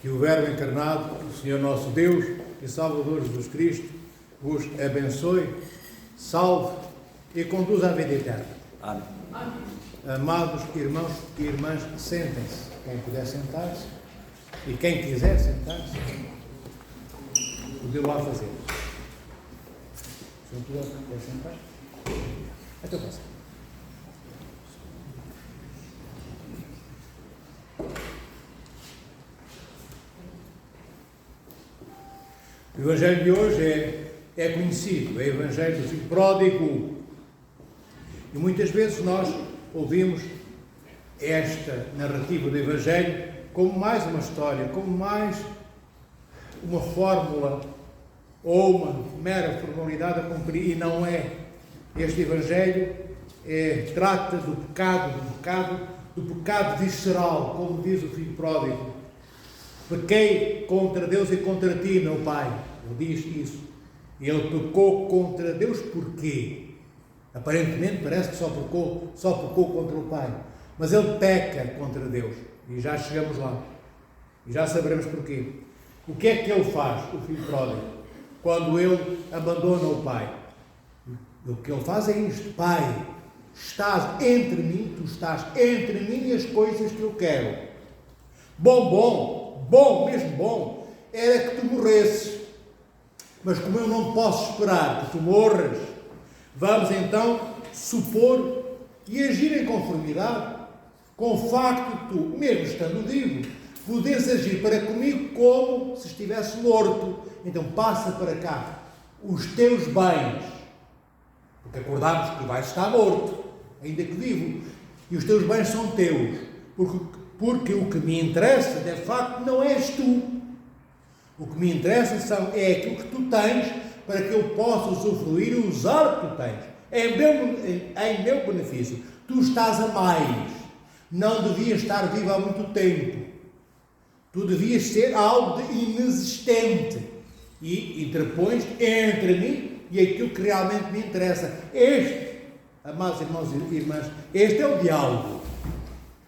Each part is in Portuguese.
Que o Verbo encarnado, o Senhor nosso Deus e Salvador Jesus Cristo, vos abençoe, salve e conduza à vida eterna. Amém. Amados irmãos e irmãs, sentem-se. Quem puder sentar-se e quem quiser sentar-se, pode lá fazer. Se não puder sentar, então passa. O Evangelho de hoje é conhecido, é o Evangelho do Filho Pródigo. E muitas vezes nós ouvimos esta narrativa do Evangelho como mais uma história, como mais uma fórmula ou uma mera formalidade a cumprir, e não é. Este Evangelho trata do pecado visceral, como diz o Filho Pródigo. Pequei contra Deus e contra ti, meu Pai. Ele diz isso. Ele pecou contra Deus porquê? Aparentemente parece que só pecou contra o Pai. Mas ele peca contra Deus. E já chegamos lá. E já saberemos porquê. O que é que ele faz, o Filho Pródigo, quando ele abandona o Pai? O que ele faz é isto: Pai, estás entre mim, tu estás entre mim e as coisas que eu quero. Bom, mesmo bom, era que tu morresses. Mas como eu não posso esperar que tu morras, vamos então supor e agir em conformidade com o facto de tu, mesmo estando vivo, podes agir para comigo como se estivesse morto. Então passa para cá os teus bens, porque acordámos que tu vais estar morto, ainda que vivo, e os teus bens são teus, porque o que me interessa, de facto, não és tu. O que me interessa é aquilo que tu tens, para que eu possa usufruir e usar o que tu tens. Em meu benefício. Tu estás a mais. Não devias estar vivo há muito tempo. Tu devias ser algo de inexistente. E interpões entre mim e aquilo que realmente me interessa. Amados irmãos e irmãs, este é o diálogo.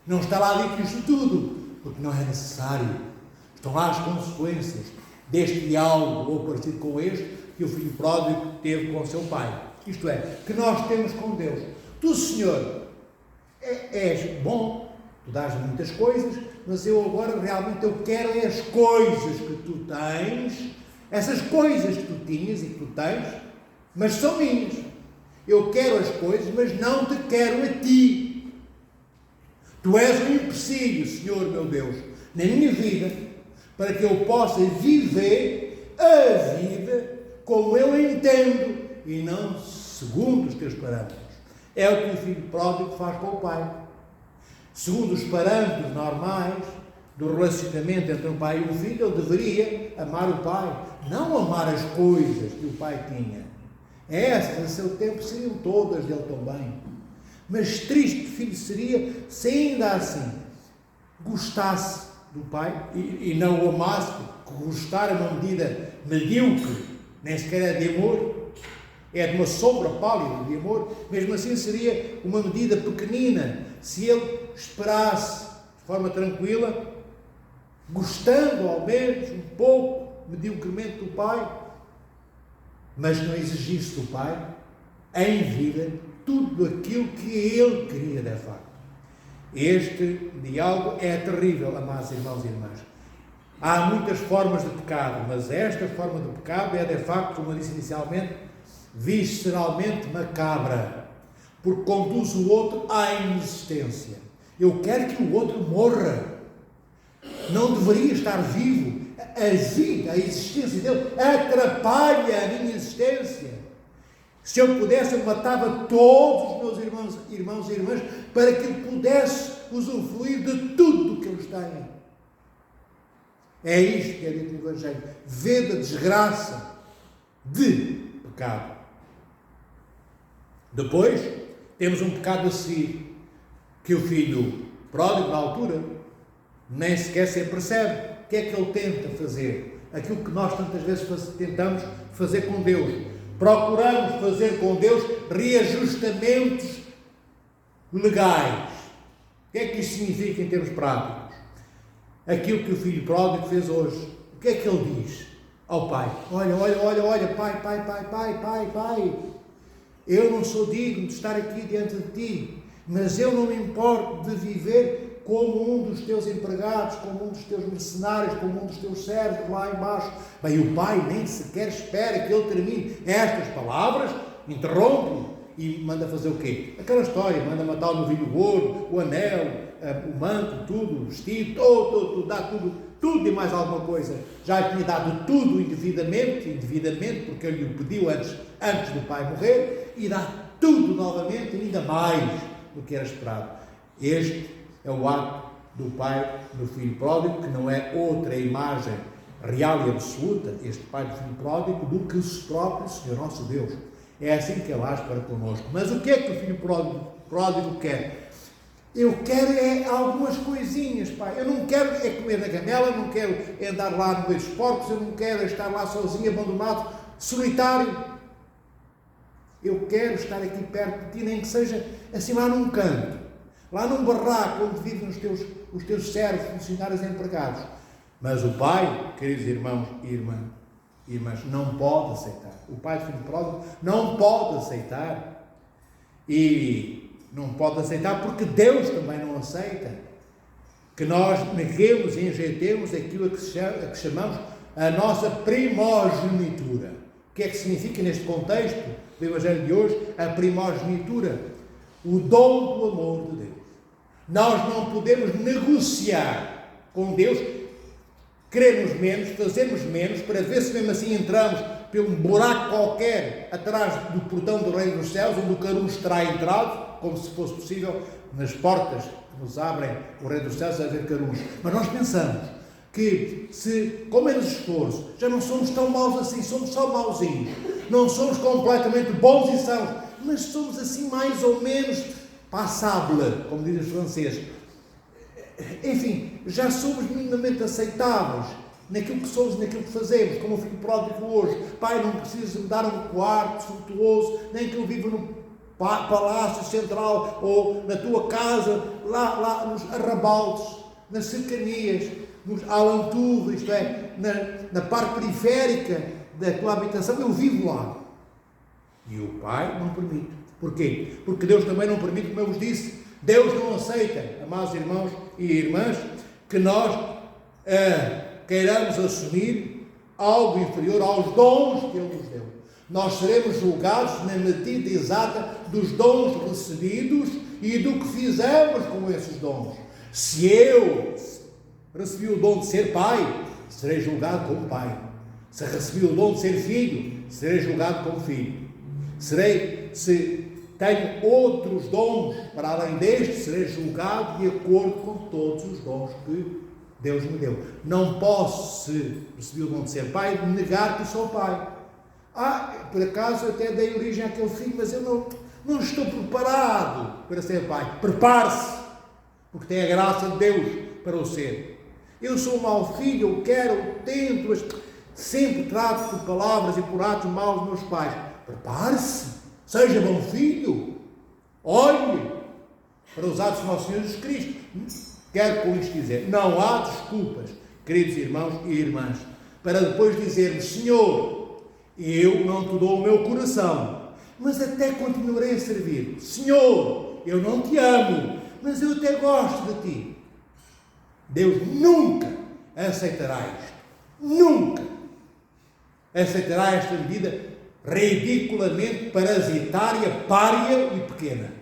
Não está lá dito isto tudo, porque não é necessário. Estão lá as consequências deste diálogo, ou parecido com este, que o Filho Pródigo teve com o seu Pai. Isto é, que nós temos com Deus. Tu, Senhor, és bom, tu dás-me muitas coisas, mas eu agora realmente quero as coisas que tu tens, essas coisas que tu tinhas e que tu tens, mas são minhas. Eu quero as coisas, mas não te quero a ti. Tu és um empecilho, Senhor meu Deus, na minha vida, para que eu possa viver a vida como eu entendo e não segundo os teus parâmetros. É o que o Filho Pródigo faz com o Pai. Segundo os parâmetros normais do relacionamento entre o Pai e o Filho, ele deveria amar o Pai, não amar as coisas que o Pai tinha. Essas, a seu tempo, seriam todas dele também. Mas triste filho seria se ainda assim gostasse do Pai e não o amasse, porque gostar é uma medida medíocre, nem sequer é de amor, é de uma sombra pálida de amor. Mesmo assim seria uma medida pequenina se ele esperasse de forma tranquila, gostando ao menos um pouco mediocremente do Pai, mas não exigisse do Pai em vida tudo aquilo que ele queria de facto. Este diálogo é terrível, amados irmãos e irmãs. Há muitas formas de pecado, mas esta forma de pecado é de facto, como eu disse inicialmente, visceralmente macabra, porque conduz o outro à inexistência. Eu quero que o outro morra. Não deveria estar vivo. A vida, a existência dele atrapalha a minha existência. Se eu pudesse, eu matava todos os meus irmãos e irmãs para que eu pudesse usufruir de tudo o que eles têm. É isto que é dito no Evangelho. Vê da desgraça de pecado. Depois, temos um pecado a seguir, que o Filho Pródigo, na altura, nem sequer se apercebe. O que é que ele tenta fazer? Aquilo que nós tantas vezes tentamos fazer com Deus. Procuramos fazer com Deus reajustamentos legais. O que é que isto significa em termos práticos? aquilo que o filho pródigo fez hoje. O que é que ele diz ao pai? Olha, pai, eu não sou digno de estar aqui diante de ti, mas eu não me importo de viver como um dos teus empregados, como um dos teus mercenários, como um dos teus servos lá embaixo. Bem, o pai nem sequer espera que ele termine estas palavras, interrompe e manda fazer o quê? Aquela história, manda matar o novilho gordo, o anel, o manto, tudo, o vestido, tudo, dá tudo e mais alguma coisa. Já lhe tinha dado tudo indevidamente, porque ele lhe pediu antes do pai morrer, e dá tudo novamente, ainda mais do que era esperado. Este é o ato do pai do filho pródigo, que não é outra imagem real e absoluta, este pai do filho pródigo, do que o próprio Senhor nosso Deus. É assim que ele age para connosco. Mas o que é que o filho pródigo quer? Eu quero é algumas coisinhas, pai. Eu não quero é comer na gamela, eu não quero é andar lá no meio dos porcos, eu não quero é estar lá sozinho, abandonado, solitário. Eu quero estar aqui perto de ti, nem que seja assim lá num canto, lá num barraco onde vivem os teus servos, funcionários empregados. Mas o pai, queridos irmãos e irmãs, não pode aceitar. O pai do filho pródigo não pode aceitar. E não pode aceitar porque Deus também não aceita que nós neguemos e enjeitemos aquilo a que chamamos a nossa primogenitura. O que é que significa neste contexto do Evangelho de hoje a primogenitura? O dom do amor de Deus. Nós não podemos negociar com Deus, queremos menos, fazemos menos, para ver se mesmo assim entramos por um buraco qualquer atrás do portão do Reino dos Céus, onde o caruncho terá entrado, como se fosse possível, nas portas que nos abrem o Reino dos Céus a haver carunchos. Mas nós pensamos que, se com menos esforço, já não somos tão maus assim, somos só mauzinhos, não somos completamente bons e sãos, mas somos assim mais ou menos passable, como dizem os franceses. Enfim, já somos minimamente aceitáveis naquilo que somos, naquilo que fazemos, como o filho pródigo hoje. Pai, não precisa me dar um quarto suntuoso, nem que eu viva no palácio central ou na tua casa, lá nos arrabaldes, nas cercanias, nos alentours, isto é, na parte periférica da tua habitação, eu vivo lá. E o pai não permite. Porquê? Porque Deus também não permite, como eu vos disse. Deus não aceita, amados irmãos e irmãs, que nós queiramos assumir algo inferior aos dons que Ele nos deu. Nós seremos julgados na medida exata dos dons recebidos e do que fizemos com esses dons. Se eu recebi o dom de ser pai, serei julgado como pai. Se recebi o dom de ser filho, serei julgado como filho. Se tenho outros dons para além deste, serei julgado de acordo com todos os dons que Deus me deu. Não posso, se recebi o dom de ser pai, negar que sou pai. Por acaso eu até dei origem àquele filho, mas eu não estou preparado para ser pai. Prepare-se, porque tem a graça de Deus para o ser. Eu sou um mau filho, eu quero, eu tento, mas sempre trato por palavras e por atos maus meus pais. Prepare-se, seja bom filho, olhe para os atos do nosso Senhor Jesus Cristo. Quero com isto dizer, não há desculpas, queridos irmãos e irmãs, para depois dizermos: Senhor, eu não te dou o meu coração, mas até continuarei a servir. Senhor, eu não te amo, mas eu até gosto de ti. Deus nunca aceitará isto. Nunca aceitará esta medida ridiculamente parasitária, pária e pequena.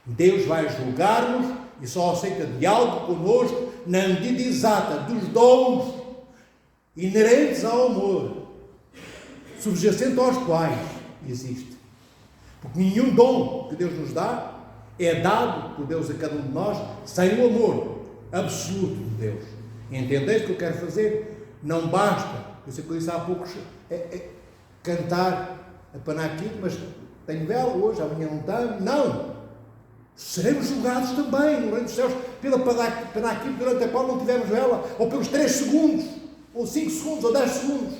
Deus vai julgar-nos e só aceita diálogo connosco na medida exata dos dons inerentes ao amor, subjacente aos quais existe. Porque nenhum dom que Deus nos dá é dado por Deus a cada um de nós sem o amor absoluto de Deus. Entendeis o que eu quero fazer? Não basta, eu sei que eu disse há pouco, cantar a panaquito, mas tenho vela hoje, amanhã não tenho. Não! Seremos julgados também no Reino dos Céus pela panaquito durante a qual não tivemos vela, ou pelos 3 segundos, ou 5 segundos, ou 10 segundos,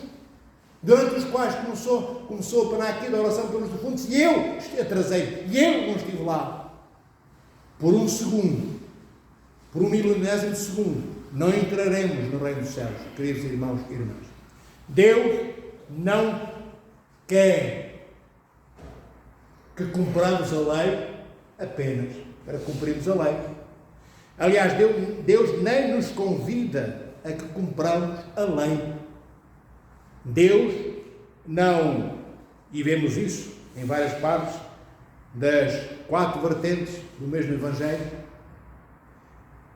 durante os quais começou a panaquito, a oração pelos defuntos, e eu atrasei, e eu não estive lá. Por 1 segundo, por 1 milionésimo de segundo, não entraremos no reino dos céus, queridos irmãos e irmãs. Deus não quer que cumpramos a lei apenas para cumprirmos a lei. Aliás, Deus nem nos convida a que cumpramos a lei. Deus não, e vemos isso em várias partes das 4 vertentes do mesmo Evangelho,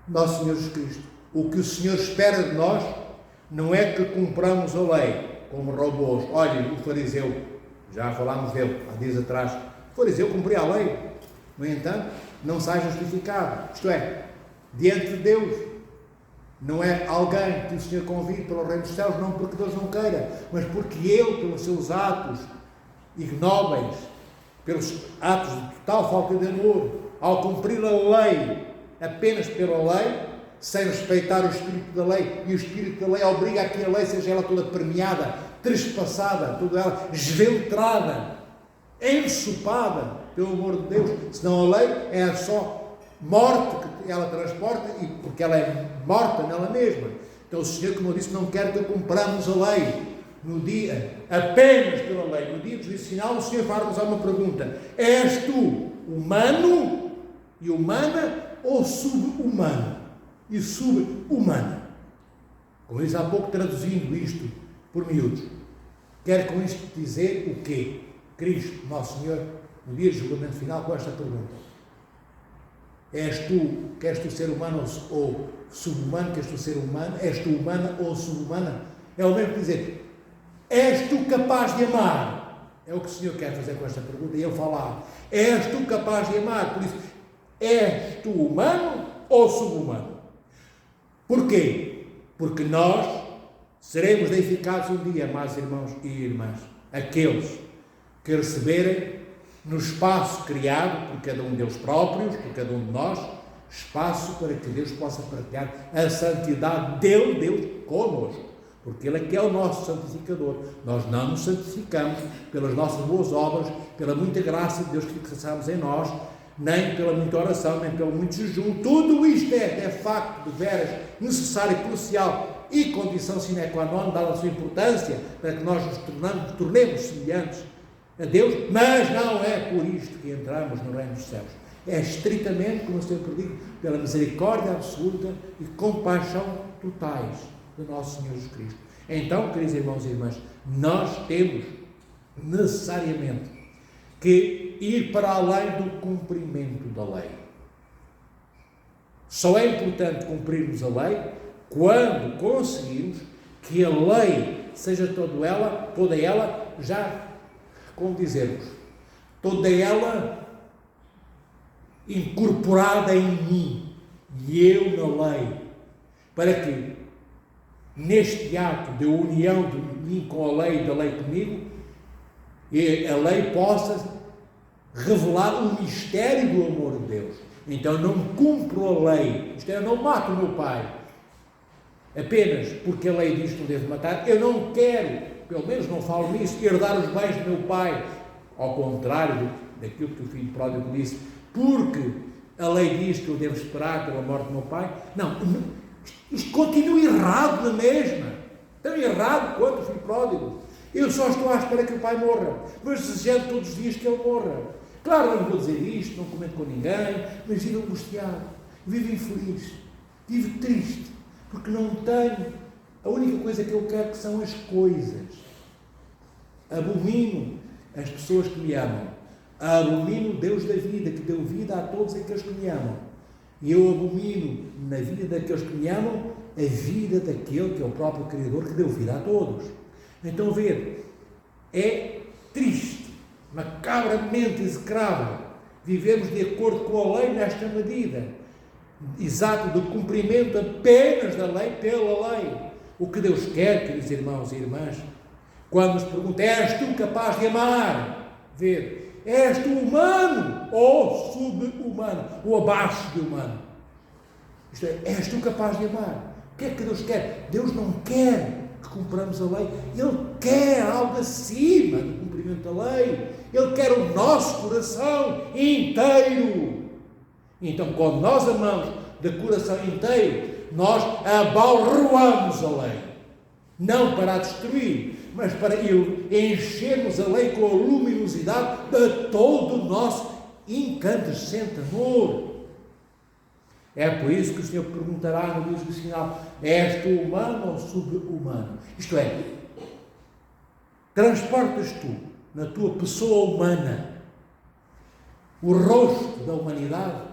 nosso Senhor Jesus Cristo. O que o Senhor espera de nós não é que cumpramos a lei como robôs. Olha, o fariseu, já falámos dele há dias atrás, o fariseu cumpria a lei, no entanto, não sai justificado. Isto é, diante de Deus, não é alguém que o Senhor convide para o reino dos céus, não porque Deus não queira, mas porque ele, pelos seus atos ignóbeis, pelos atos de total falta de amor, ao cumprir a lei apenas pela lei, sem respeitar o espírito da lei, e o espírito da lei obriga a que a lei seja ela toda permeada, trespassada, toda ela esventrada, ensopada pelo amor de Deus, senão a lei é só morte que ela transporta, e porque ela é morta nela mesma. Então o Senhor, como eu disse, não quer que cumpramos a lei no dia, apenas pela lei. No dia do juízo final, o Senhor faz-nos uma pergunta: és tu humano e humana ou sub-humano e sub-humana? Como disse há pouco, traduzindo isto por miúdos, quer com isto dizer o quê? Cristo, nosso Senhor, no dia do julgamento final, com esta pergunta: queres tu ser humano ou sub-humano? Queres tu ser humano? És tu humana ou sub-humana? É o mesmo que dizer: és tu capaz de amar? É o que o Senhor quer fazer com esta pergunta, e ele fala: és tu capaz de amar? Por isso, és tu humano ou sub-humano? Porquê? Porque nós seremos deificados um dia, mais irmãos e irmãs, aqueles que receberem no espaço criado por cada um deles próprios, por cada um de nós, espaço para que Deus possa partilhar a santidade Deus connosco, porque Ele é que é o nosso santificador. Nós não nos santificamos pelas nossas boas obras, pela muita graça de Deus que fixamos em nós, nem pela muita oração, nem pelo muito jejum. Tudo isto é facto de veras necessário, crucial e condição sine qua non, dada a sua importância, para que nós nos tornemos semelhantes a Deus, mas não é por isto que entramos no reino dos céus. É estritamente, como eu sempre digo, pela misericórdia absoluta e compaixão totais do nosso Senhor Jesus Cristo. Então, queridos irmãos e irmãs, nós temos necessariamente que ir para além do cumprimento da lei. Só é importante cumprirmos a lei quando conseguimos que a lei seja toda ela, já, como dizermos, toda ela incorporada em mim e eu na lei, para que neste ato de união de mim com a lei e da lei comigo, e a lei possa revelar o mistério do amor de Deus. Então eu não cumpro a lei, isto é, eu não mato o meu pai apenas porque a lei diz que não devo matar. Eu não quero, pelo menos não falo nisso, herdar os bens do meu pai, ao contrário daquilo que o filho pródigo disse, porque a lei diz que eu devo esperar pela morte do meu pai. Não, isto continua errado na mesma, tão errado quanto o filho pródigo. Eu só estou à espera que o pai morra, mas desejando todos os dias que ele morra. Claro, não vou dizer isto, não comento com ninguém, mas vivo angustiado, vivo infeliz, vivo triste, porque não tenho. A única coisa que eu quero que são as coisas. Abomino as pessoas que me amam, abomino o Deus da vida, que deu vida a todos aqueles que me amam, e eu abomino na vida daqueles que me amam a vida daquele que é o próprio Criador, que deu vida a todos. Então, é triste, macabramente execrável vivemos de acordo com a lei nesta medida, exato, do cumprimento apenas da lei pela lei. O que Deus quer, queridos irmãos e irmãs, quando nos pergunta: és tu capaz de amar? És tu humano ou sub-humano, ou abaixo de humano? Isto é, és tu capaz de amar? O que é que Deus quer? Deus não quer que cumpramos a lei, Ele quer algo acima do cumprimento da lei. Ele quer o nosso coração inteiro. Então, quando nós amamos de coração inteiro, nós abalroamos a lei. Não para a destruir, mas para enchermos a lei com a luminosidade de todo o nosso incandescente amor. É por isso que o Senhor perguntará no dia do final: és tu humano ou sub-humano? Isto é, transportas tu, na tua pessoa humana, o rosto da humanidade,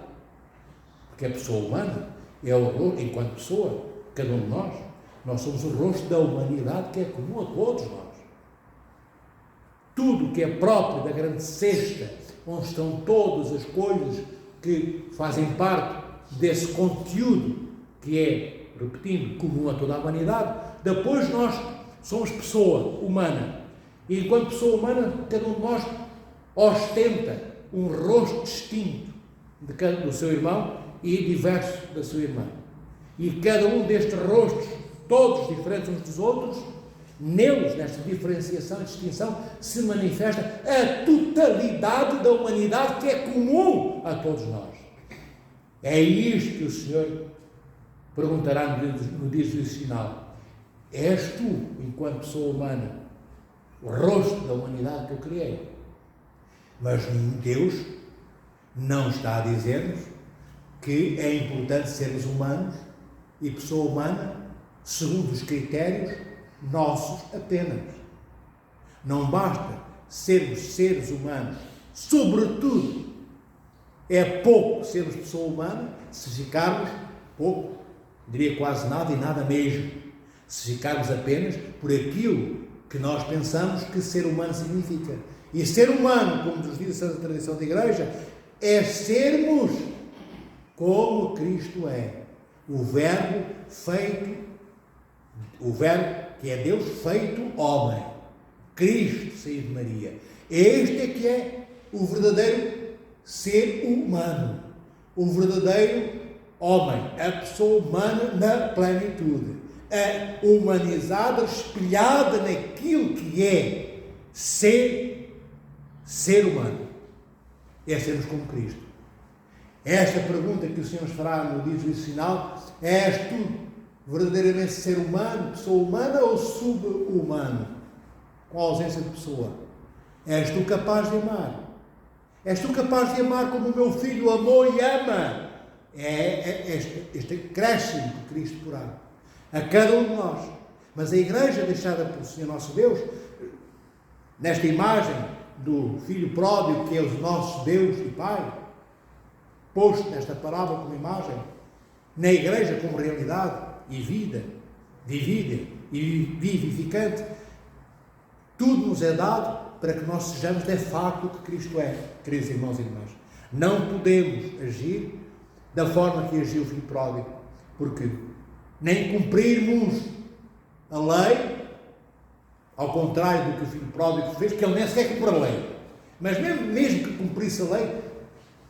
porque a pessoa humana é o rosto, enquanto pessoa, cada um de nós somos o rosto da humanidade que é comum a todos nós. Tudo que é próprio da grande cesta, onde estão todas as coisas que fazem parte desse conteúdo que é, repetindo, comum a toda a humanidade. Depois nós somos pessoa humana, e enquanto pessoa humana, cada um de nós ostenta um rosto distinto do seu irmão e diverso da sua irmã. E cada um destes rostos, todos diferentes uns dos outros, neles, nesta diferenciação e distinção, se manifesta a totalidade da humanidade que é comum a todos nós. É isto que o Senhor perguntará no dia do final. És tu, enquanto pessoa humana, o rosto da humanidade que eu criei? Mas Deus não está a dizer-nos que é importante sermos humanos e pessoa humana segundo os critérios nossos apenas. Não basta sermos seres humanos, sobretudo é pouco sermos pessoa humana se ficarmos pouco, diria quase nada e nada mesmo, se ficarmos apenas por aquilo que nós pensamos que ser humano significa. E ser humano, como nos diz a tradição da Igreja, é sermos como Cristo é, o Verbo que é Deus feito homem, Cristo saído de Maria. Este é que é o verdadeiro ser humano, o verdadeiro homem, a pessoa humana na plenitude, a humanizada, espelhada naquilo que é ser humano, é sermos como Cristo. Esta pergunta que o Senhor nos fará no dia do juízo final: és tu verdadeiramente ser humano, pessoa humana ou sub-humano, com a ausência de pessoa? És tu capaz de amar? És tu capaz de amar como o meu filho amou e ama? É este acréscimo que Cristo porá a cada um de nós. Mas a Igreja deixada pelo Senhor nosso Deus, nesta imagem do Filho pródigo, que é o nosso Deus e Pai, posto nesta parábola como imagem, na Igreja como realidade e vida, vivida e vivificante, tudo nos é dado para que nós sejamos de facto o que Cristo é, queridos irmãos e irmãs. Não podemos agir da forma que agiu o Filho pródigo, porque nem cumprirmos a lei, ao contrário do que o Filho pródigo fez, que ele nem sequer cumpriu a lei, mas mesmo que cumprisse a lei,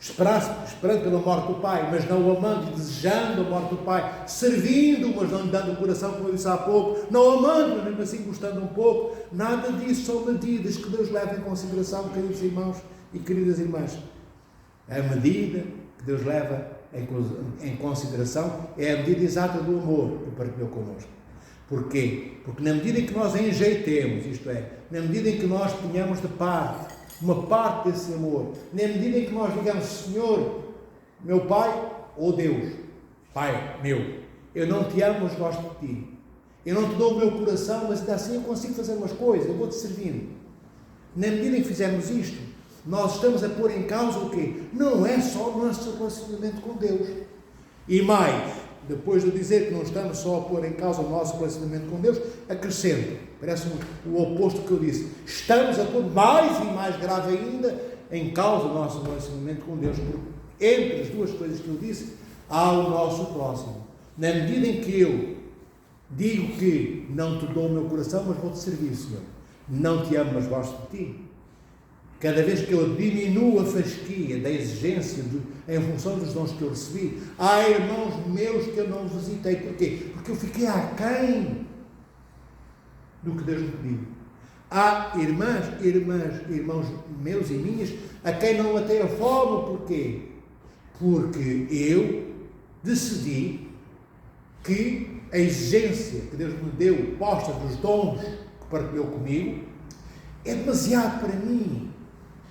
esperando pela morte do Pai, mas não amando e desejando a morte do Pai, servindo, mas não lhe dando o coração, como eu disse há pouco, não amando, mas mesmo assim gostando um pouco, nada disso são medidas que Deus leva em consideração, queridos irmãos e queridas irmãs. A medida que Deus leva em consideração é a medida exata do amor que partilhou connosco. Porquê? Porque na medida em que nós enjeitemos, isto é, na medida em que nós tenhamos de parte uma parte desse amor, na medida em que nós digamos: Senhor, meu Pai, ou Deus, Pai meu, eu não te amo, mas gosto de ti, eu não te dou o meu coração, mas ainda assim eu consigo fazer umas coisas, eu vou-te servindo. Na medida em que fizermos isto, nós estamos a pôr em causa o quê? Não é só o nosso relacionamento com Deus. E mais, depois de dizer que não estamos só a pôr em causa o nosso relacionamento com Deus, acrescento, parece o oposto que eu disse, estamos a pôr mais e mais grave ainda em causa o nosso relacionamento com Deus, porque entre as duas coisas que eu disse, há o nosso próximo. Na medida em que eu digo que não te dou o meu coração, mas vou-te servir, Senhor, não te amo, mas gosto de ti, cada vez que eu diminuo a fasquia da exigência em função dos dons que eu recebi, há irmãos meus que eu não visitei. Porquê? Porque eu fiquei aquém do que Deus me pediu. Há irmãos meus e minhas a quem não matei a fome. Porquê? Porque eu decidi que a exigência que Deus me deu, posta dos dons que partilhou comigo, é demasiado para mim.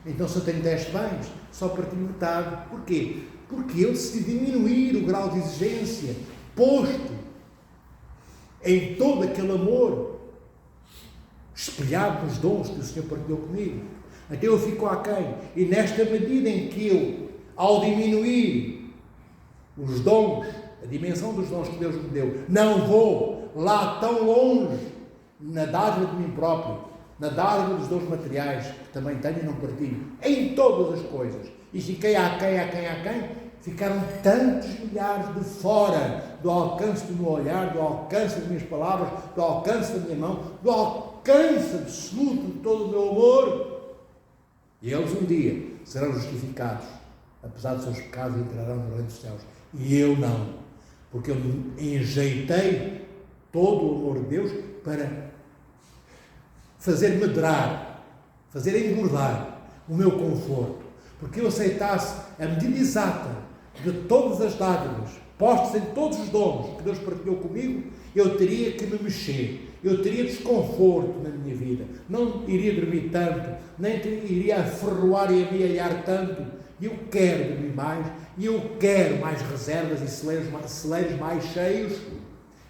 Então, se eu tenho 10 bens, só partilho metade. Porquê? Porque eu decidi diminuir o grau de exigência posto em todo aquele amor espelhado nos dons que o Senhor partilhou comigo. Então eu fico aquém. E nesta medida em que eu, ao diminuir os dons, a dimensão dos dons que Deus me deu, não vou lá tão longe na dádiva de mim próprio, na dádiva dos dons materiais, que também tenho e não partilho, em todas as coisas. E fiquei aquém, ficaram tantos milhares de fora do alcance do meu olhar, do alcance das minhas palavras, do alcance da minha mão, do alcance absoluto de todo o meu amor. E eles um dia serão justificados, apesar dos seus pecados, entrarão no reino dos céus. E eu não, porque eu enjeitei todo o amor de Deus para fazer medrar, fazer engordar o meu conforto, porque eu aceitasse a medida exata de todas as dádivas, postas em todos os dons que Deus partilhou comigo, eu teria que me mexer, eu teria desconforto na minha vida, não iria dormir tanto, nem iria aferroar e amealhar tanto. E eu quero dormir mais, e eu quero mais reservas e celeiros mais cheios,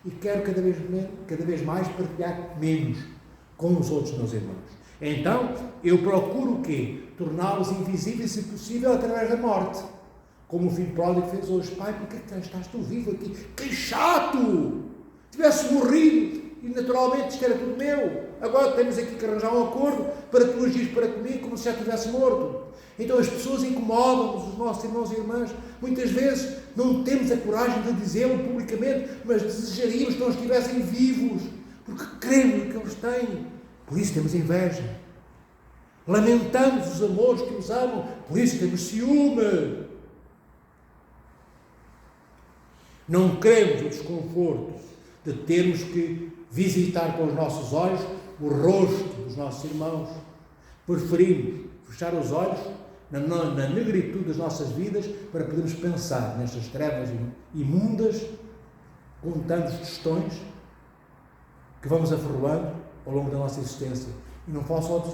e quero cada vez mais partilhar menos com os outros meus irmãos. Então, eu procuro o quê? Torná-los invisíveis, se possível, através da morte. Como o filho pródigo fez hoje. Pai, porque estás tu vivo aqui? Que chato! Tivesse morrido, e naturalmente isto era tudo meu. Agora temos aqui que arranjar um acordo para tu agires para comigo como se já tivesse morto. Então as pessoas incomodam-nos, os nossos irmãos e irmãs. Muitas vezes não temos a coragem de dizê-lo publicamente, mas desejaríamos que não estivessem vivos, porque queremos o que eles têm. Por isso temos inveja. Lamentamos os amores que os amam, por isso temos ciúme. Não queremos o desconforto de termos que visitar com os nossos olhos o rosto dos nossos irmãos. Preferimos fechar os olhos na negritude das nossas vidas para podermos pensar nestas trevas imundas, com tantos tostões que vamos aferroando ao longo da nossa existência. E não falo só de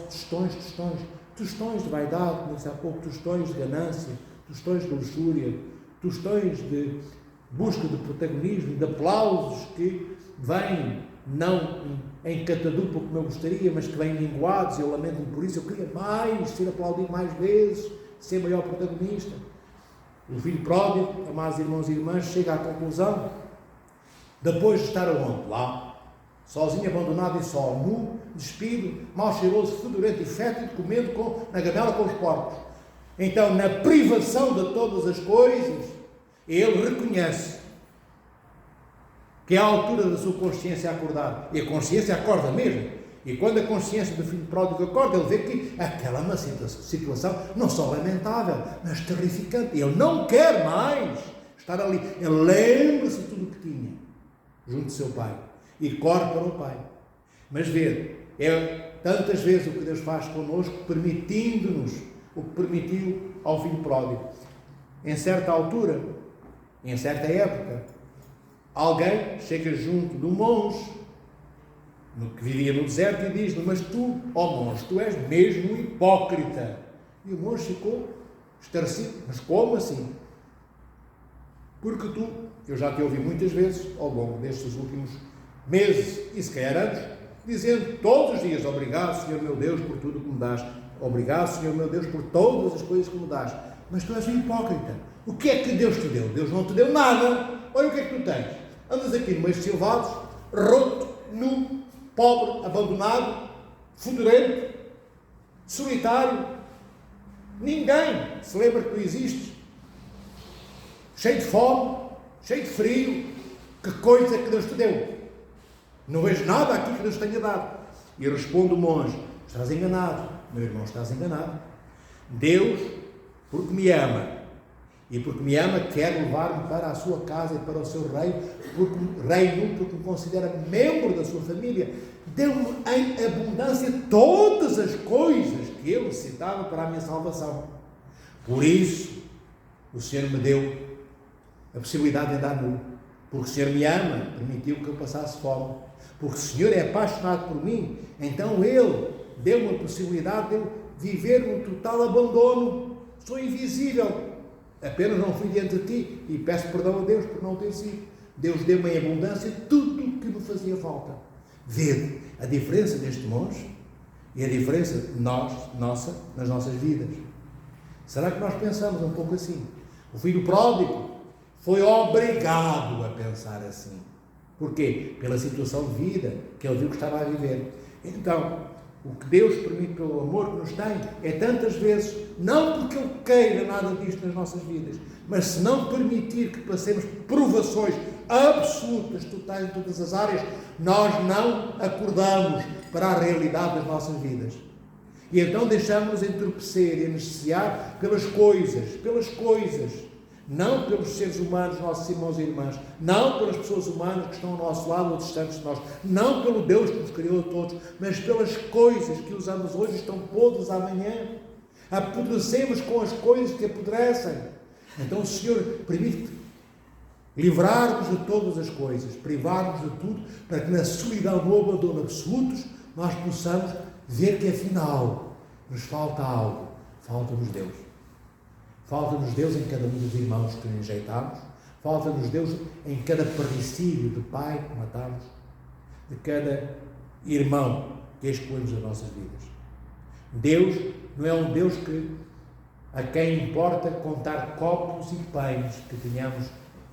tostões de vaidade, como disse há pouco, tostões de ganância, tostões de luxúria, tostões de busca de protagonismo, de aplausos que vêm não em catadupa como eu gostaria, mas que vêm minguados, e eu lamento-me por isso. Eu queria mais, ser aplaudido mais vezes, ser maior protagonista. O filho pródigo, amados irmãos e irmãs, chega à conclusão, depois de estar aonde? Lá, sozinho, abandonado e só, nu, despido, mal cheiroso, fedorento e fétido, comendo na gamela com os porcos. Então, na privação de todas as coisas, ele reconhece que é a altura da sua consciência acordar. E a consciência acorda mesmo. E quando a consciência do filho pródigo acorda, ele vê que aquela é uma situação não só lamentável, mas terrificante. Ele não quer mais estar ali. Ele lembra-se de tudo o que tinha junto de seu pai e corre para o pai. Mas vê, é tantas vezes o que Deus faz connosco, permitindo-nos o que permitiu ao filho pródigo. Em certa altura, em certa época, alguém chega junto do monge, que vivia no deserto, e diz-lhe: mas tu, ó monge, tu és mesmo um hipócrita. E o monge ficou estarrecido. Mas como assim? Porque tu, eu já te ouvi muitas vezes, ao longo destes últimos meses, e se calhar anos, dizendo todos os dias: obrigado, Senhor meu Deus, por tudo que me dás. Obrigado, Senhor meu Deus, por todas as coisas que me dás. Mas tu és um hipócrita. O que é que Deus te deu? Deus não te deu nada. Olha o que é que tu tens. Andas aqui no meio de silvados, roto, nu, pobre, abandonado, fedorento, solitário. Ninguém se lembra que tu existes. Cheio de fome, cheio de frio. Que coisa que Deus te deu? Não vejo nada aqui que Deus tenha dado. E responde o monge: estás enganado, meu irmão, estás enganado. Deus, porque me ama, e porque me ama, quer levar-me para a sua casa e para o seu reino, porque me considera membro da sua família. Deu-me em abundância todas as coisas que eu necessitava para a minha salvação. Por isso, o Senhor me deu a possibilidade de andar nu, Porque o Senhor me ama, permitiu que eu passasse fome. Porque o Senhor é apaixonado por mim, então Ele deu-me a possibilidade de eu viver um total abandono. Sou invisível. Apenas não fui diante de ti e peço perdão a Deus por não ter sido. Deus deu-me em abundância tudo o que me fazia falta. Vede a diferença deste monge e a diferença nossa nas nossas vidas. Será que nós pensamos um pouco assim? O filho pródigo foi obrigado a pensar assim. Porquê? Pela situação de vida que ele viu que estava a viver. Então, o que Deus permite pelo amor que nos tem é tantas vezes, não porque Ele queira nada disto nas nossas vidas, mas se não permitir que passemos provações absolutas, totais em todas as áreas, nós não acordamos para a realidade das nossas vidas. E então deixamos-nos entorpecer e anestesiar pelas coisas, não pelos seres humanos, nossos irmãos e irmãs, não pelas pessoas humanas que estão ao nosso lado ou distantes de nós, não pelo Deus que nos criou a todos, mas pelas coisas que usamos hoje estão podres amanhã. Apodrecemos com as coisas que apodrecem. Então o Senhor permite livrar-nos de todas as coisas, privar-nos de tudo, para que na solidão, no abandono absolutos, nós possamos ver que afinal nos falta algo, falta-nos Deus. Falta-nos Deus em cada um dos irmãos que rejeitamos, falta-nos Deus em cada parricídio de pai que matamos, de cada irmão que excluímos das nossas vidas. Deus não é um Deus a quem importa contar copos e pães que tenhamos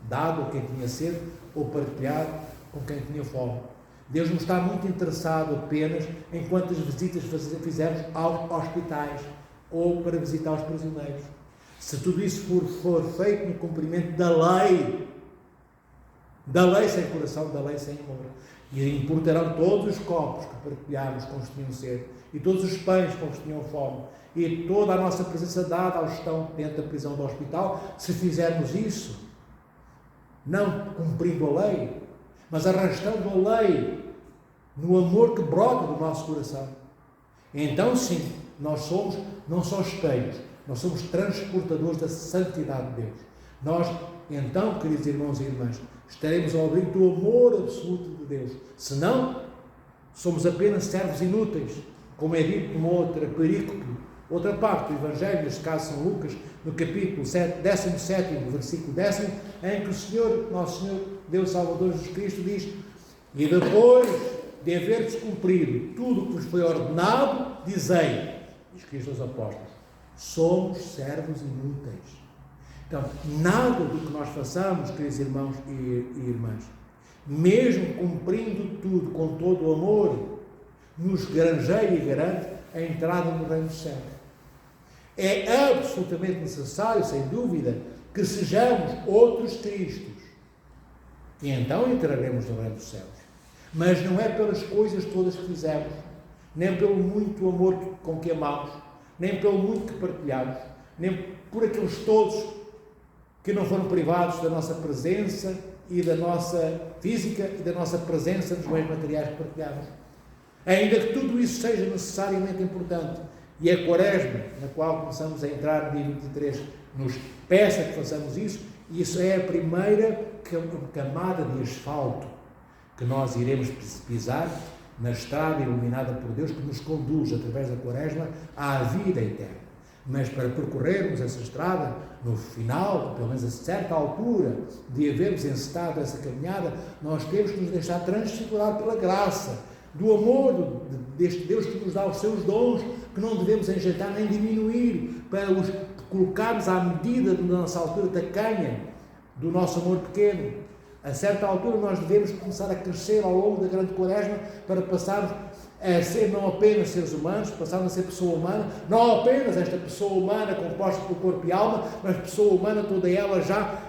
dado a quem tinha sede ou partilhado com quem tinha fome. Deus não está muito interessado apenas em quantas visitas fizemos aos hospitais ou para visitar os prisioneiros. Se tudo isso for feito no cumprimento da lei sem coração, da lei sem amor, e importarão todos os copos que partilhámos com os que tinham sede, e todos os pães com os que tinham fome, e toda a nossa presença dada aos que estão dentro da prisão do hospital, se fizermos isso, não cumprindo a lei, mas arrastando a lei no amor que brota do nosso coração, então sim, nós somos não só espelhos, nós somos transportadores da santidade de Deus. Nós, então, queridos irmãos e irmãs, estaremos ao abrigo do amor absoluto de Deus. Se não, somos apenas servos inúteis, como é dito numa outra perícope, outra parte do Evangelho, neste caso São Lucas, no capítulo 17, versículo 10, em que o Senhor, nosso Senhor, Deus Salvador Jesus Cristo, diz: e depois de haver-se cumprido tudo o que vos foi ordenado, dizei, diz Cristo aos apóstolos, somos servos inúteis. Então, nada do que nós façamos, queridos irmãos e irmãs, mesmo cumprindo tudo com todo o amor, nos granjeia e garante a entrada no reino dos céus. É absolutamente necessário, sem dúvida, que sejamos outros Cristos. E então entraremos no reino dos céus. Mas não é pelas coisas todas que fizemos, nem pelo muito amor com que amamos, nem pelo muito que partilhamos, nem por aqueles todos que não foram privados da nossa presença e da nossa física e da nossa presença nos bens materiais que partilhamos. Ainda que tudo isso seja necessariamente importante, e a Quaresma, na qual começamos a entrar no dia 23, nos peça que façamos isso, e isso é a primeira camada de asfalto que nós iremos pisar na estrada iluminada por Deus, que nos conduz, através da Quaresma, à vida eterna. Mas para percorrermos essa estrada, no final, pelo menos a certa altura de havermos encetado essa caminhada, nós temos que nos deixar transfigurar pela graça, do amor deste Deus que nos dá os seus dons, que não devemos enjeitar nem diminuir, para os colocarmos à medida da nossa altura tacanha, do nosso amor pequeno. A certa altura nós devemos começar a crescer ao longo da grande Quaresma para passarmos a ser não apenas seres humanos, passarmos a ser pessoa humana, não apenas esta pessoa humana composta por corpo e alma, mas pessoa humana toda ela já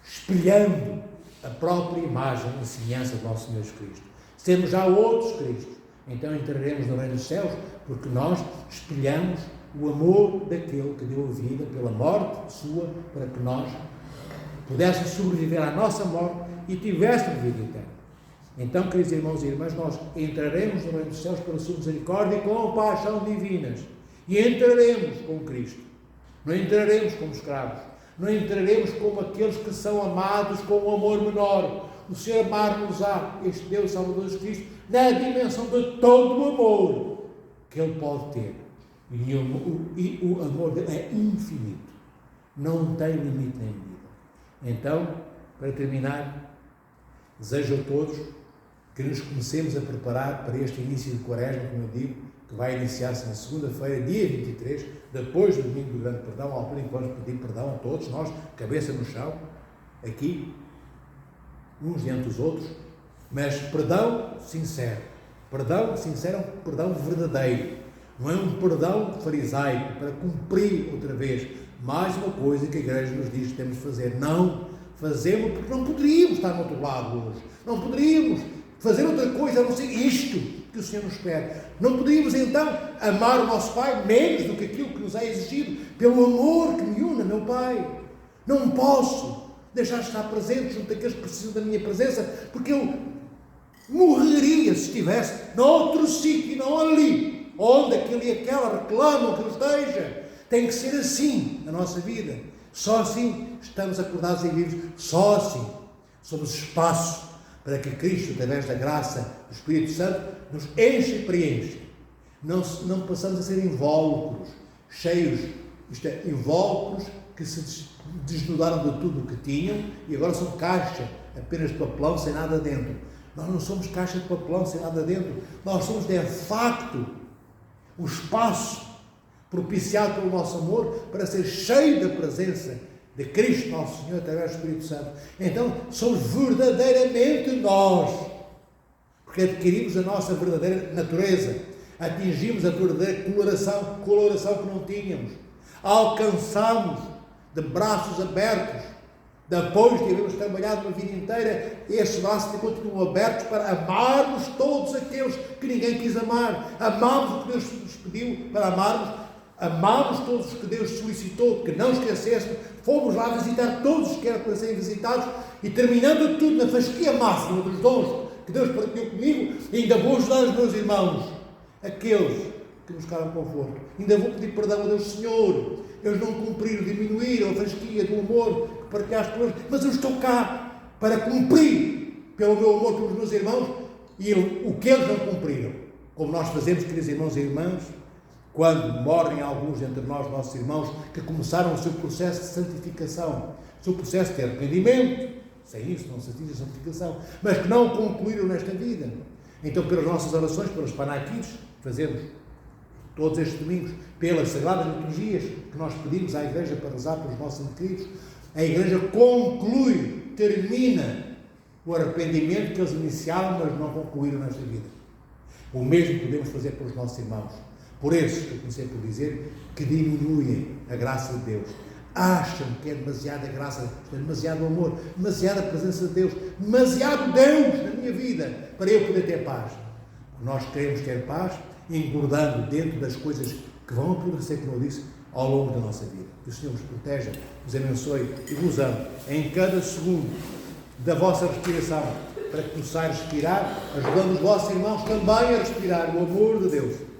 espelhando a própria imagem e semelhança do nosso Senhor Jesus Cristo. Sermos já outros Cristos, então entraremos no reino dos céus, porque nós espelhamos o amor daquele que deu a vida pela morte sua, para que nós pudéssemos sobreviver à nossa morte e tivéssemos vida eterna. Então, queridos irmãos e irmãs, nós entraremos no reino dos céus pela sua misericórdia e compaixão divinas, e entraremos com Cristo. Não entraremos como escravos, Não entraremos como aqueles que são amados com um amor menor. O Senhor amar-nos-á, este Deus Salvador Jesus Cristo, na dimensão de todo o amor que Ele pode ter. E o amor dele é infinito. Não tem limite nem medida. Então, para terminar, desejo a todos que nos comecemos a preparar para este início de Quaresma, como eu digo, que vai iniciar-se na segunda-feira, dia 23, depois do domingo do Grande Perdão, ao altura em que vamos pedir perdão a todos nós, cabeça no chão, aqui, uns diante dos outros, mas perdão sincero, perdão verdadeiro, não é um perdão farisaico para cumprir outra vez mais uma coisa que a Igreja nos diz que temos de fazer. Não fazemos porque não poderíamos estar no outro lado hoje, não poderíamos fazer outra coisa a não ser isto que o Senhor nos pede. Não poderíamos então amar o nosso Pai menos do que aquilo que nos é exigido pelo amor que me une a meu Pai. Não posso deixar de estar presente junto àqueles que precisam da minha presença, porque eu morreria se estivesse noutro sítio e não ali, onde aquele e aquela reclamam que eu esteja. Tem que ser assim na nossa vida. Só assim estamos acordados e vivos. Só assim somos espaço para que Cristo, através da graça do Espírito Santo, nos enche e preenche. Não passamos a ser invólucros, cheios, isto é, invólucros que se desnudaram de tudo o que tinham e agora são caixa apenas de papelão sem nada dentro. Nós não somos caixa de papelão sem nada dentro. Nós somos, de facto, o espaço propiciado pelo nosso amor para ser cheio da presença de Cristo, nosso Senhor, através do Espírito Santo. Então, somos verdadeiramente nós, porque adquirimos a nossa verdadeira natureza, atingimos a verdadeira coloração que não tínhamos, alcançamos de braços abertos, depois de havermos trabalhado uma vida inteira, esses braços continuam abertos para amarmos todos aqueles que ninguém quis amar. Amamos o que Deus nos pediu para amarmos, amamos todos os que Deus solicitou que não esquecêssemos, fomos lá visitar todos os que eram para serem visitados e, terminando tudo na fasquia máxima dos dons que Deus partilhou comigo, ainda vou ajudar os meus irmãos, aqueles que buscaram conforto. Ainda vou pedir perdão a Deus, Senhor, eles não cumpriram, diminuíram a fasquia do amor que partilhaste por eles, mas eu estou cá para cumprir pelo meu amor pelos meus irmãos e o que eles não cumpriram. Como nós fazemos, queridos irmãos e irmãs, quando morrem alguns entre nós, nossos irmãos, que começaram o seu processo de santificação, o seu processo de arrependimento, sem isso não se atinge a santificação, mas que não concluíram nesta vida. Então, pelas nossas orações, pelos panaquitos, fazemos todos estes domingos, pelas sagradas liturgias que nós pedimos à Igreja para rezar pelos nossos queridos, a Igreja conclui, termina o arrependimento que eles iniciaram, mas não concluíram nesta vida. O mesmo podemos fazer pelos nossos irmãos. Por esses que eu comecei por dizer que diminuem a graça de Deus, acham que é demasiada graça, demasiado amor, demasiada presença de Deus, demasiado Deus na minha vida para eu poder ter paz. Nós queremos ter paz engordando dentro das coisas que vão apodrecer, como eu disse, ao longo da nossa vida. Que o Senhor vos proteja, vos abençoe e vos ame em cada segundo da vossa respiração, para que possais respirar, ajudando os vossos irmãos também a respirar o amor de Deus.